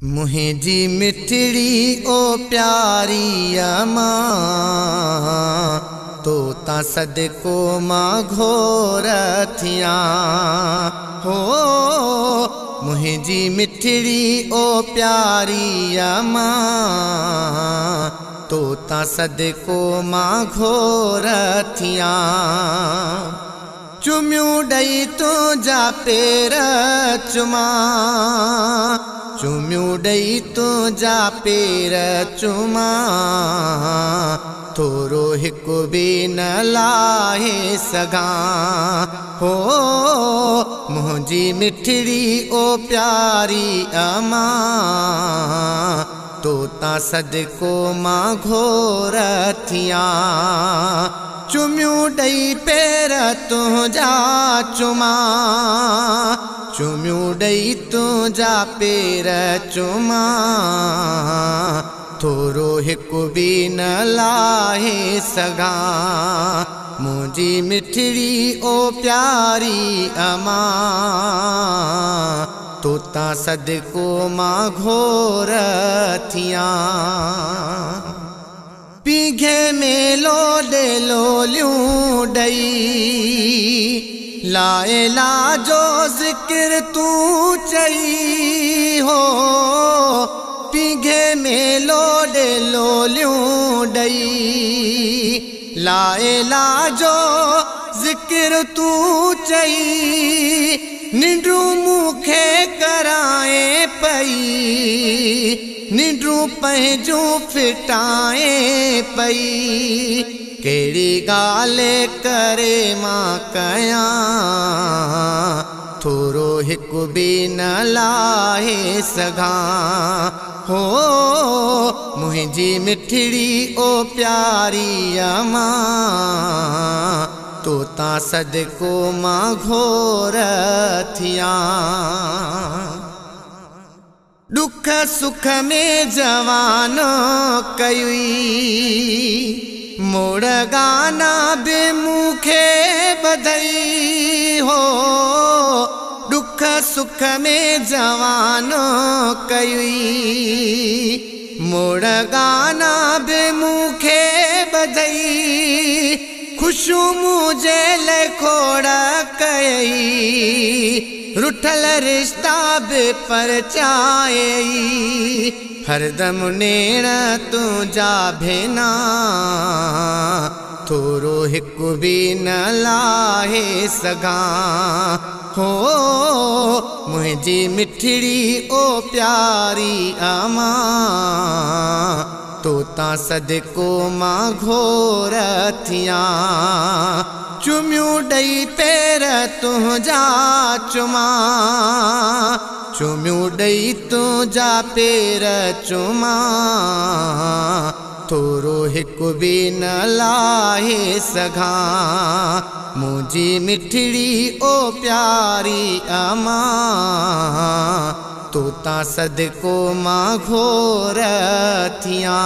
मुझी मिठड़ी ओ प्यारी अम्मा तो ता सदको मां घोर थिया हो। मुझी मिठड़ी ओ प्यारी अम्मा तो ता सदको मां घोर थिया। चुम्यूं डई तुझा पेर चुमा, चुम्यूं डई तुझा पेर चुमा, थोरो हिकु भी न लाहे सगा हो। मुझी मिठड़ी ओ प्यारी अम्मा तो ता सदको मां घोर थिया। चुम्यूं डई पेर तुझा चुमा, चुम्यूं डई तुझा पेर चुमा, थोरो हिकु भी न लाहे सगा। मुझी मिठड़ी ओ प्यारी अम्मा तो ता सदको मां घोर थिया। पीघे में लोडे लोलियूं डई लाए लाजो जिक्र तू चई हो। पीघे में लोडे लोलियूं डई लाए लाजो जिक्र तू चई। निंड्रू मुखे कराए पई, निंड्रू पंहिंजू फिटाए पई। केड़ी गाले करे मां कया, थोरो हिकु भी न लाहे सगा हो। मुझी मिठड़ी ओ प्यारी अम्मा तो ता सदको मां घोर थिया। दुख सुख में जवानो कयुई, मोड़ गाना बे मुखे बधई हो। दुख सुख में जवानो कयुई, मोड़ गाना बे मुखे बधई। खुशू मुझे ले खोड़ कई, रुठल रिश्ता बे परचाई। हरदम नेण तुझा भेना, थोरो हिकु भी न लाहे सगा हो। मुझी मिठड़ी ओ प्यारी अम्मा तो ता सदको मां घोर थिया। चुम्यूं डई पेर तुझा चुमा, चुम्यूं डई तुझा पेर चुमा, थोरो हिकु भी न लाहे सगा। मुझी मिठड़ी ओ प्यारी अम्मा तो ता सदको मां घोर थिया।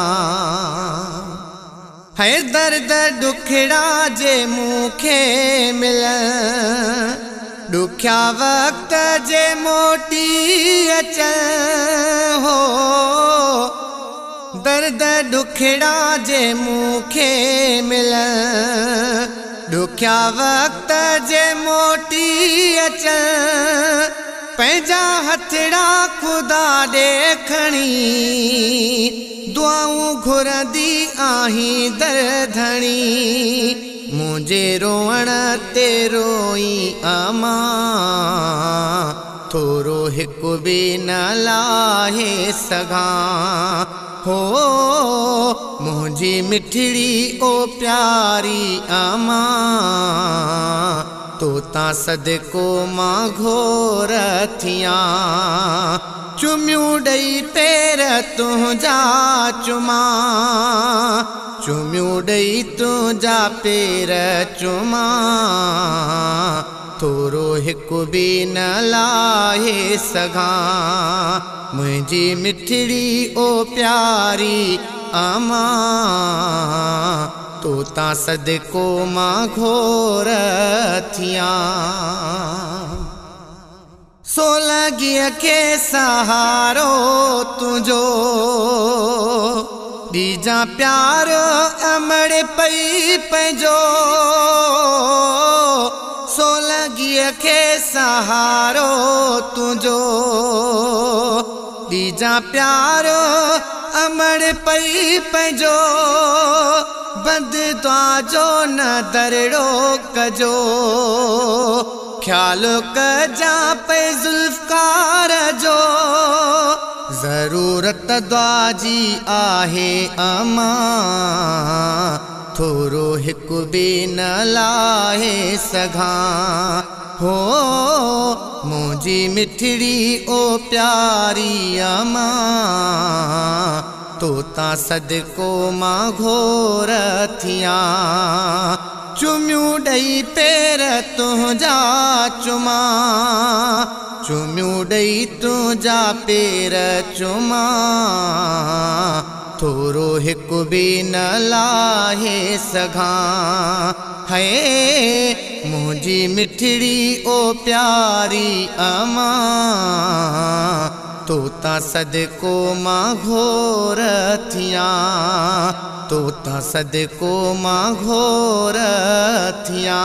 है दर्द दुखड़ा जे मुखे मिल, दुख्या वक्त जे मोटी अच हो। दर्द दुखड़ा जे मुखे मिल, दुख्या वक्त जे मोटी अच। पंहिंजा हथड़ा खुदा देखणी, दुआऊं घुरंदी आहीं दरधणी। मुझे रोअण ते रोई अम्मा, थोरो हिकु भी न लाहे सगा हो। मुझी मिठड़ी ओ प्यारी अम्मा तो ता सदको मां घोर थिया। चुम्यूं डई पेर तुझा चुमा, चुम्यूं डई तुझा पेर चुमा, थोरो हिकु भी न लाहे सगा। मुझी मिठड़ी ओ प्यारी अम्मा तो ता सदको मां घोर थिया। सोलगिय के सहारो तुझो बीजा प्यार अमड़ पई पंहिंजो सोलगिय के सहारो तुझो बीजा प्यार अमड़ पई पंहिंजो बंद जो न दरड़ो कजो ख्याल कजा पे जुल्फकार जो ज़रूरत दुआ जी आहे अमा थोरो हिक बि न लाहे सघां हो मुंहिंजी मिठड़ी ओ प्यारी अमा तोता सदको मां घोर थियां चुमियूं ॾई पेर तुंहिंजा चुमा चुमियूं ॾई तुंहिंजा पेर चुमा थोरो हिक बि न लाहे सघां है मुंहिंजी मिठड़ी ओ प्यारी अमा तोता सदको मां घोर थियां तोता सदको मां घोर थियां।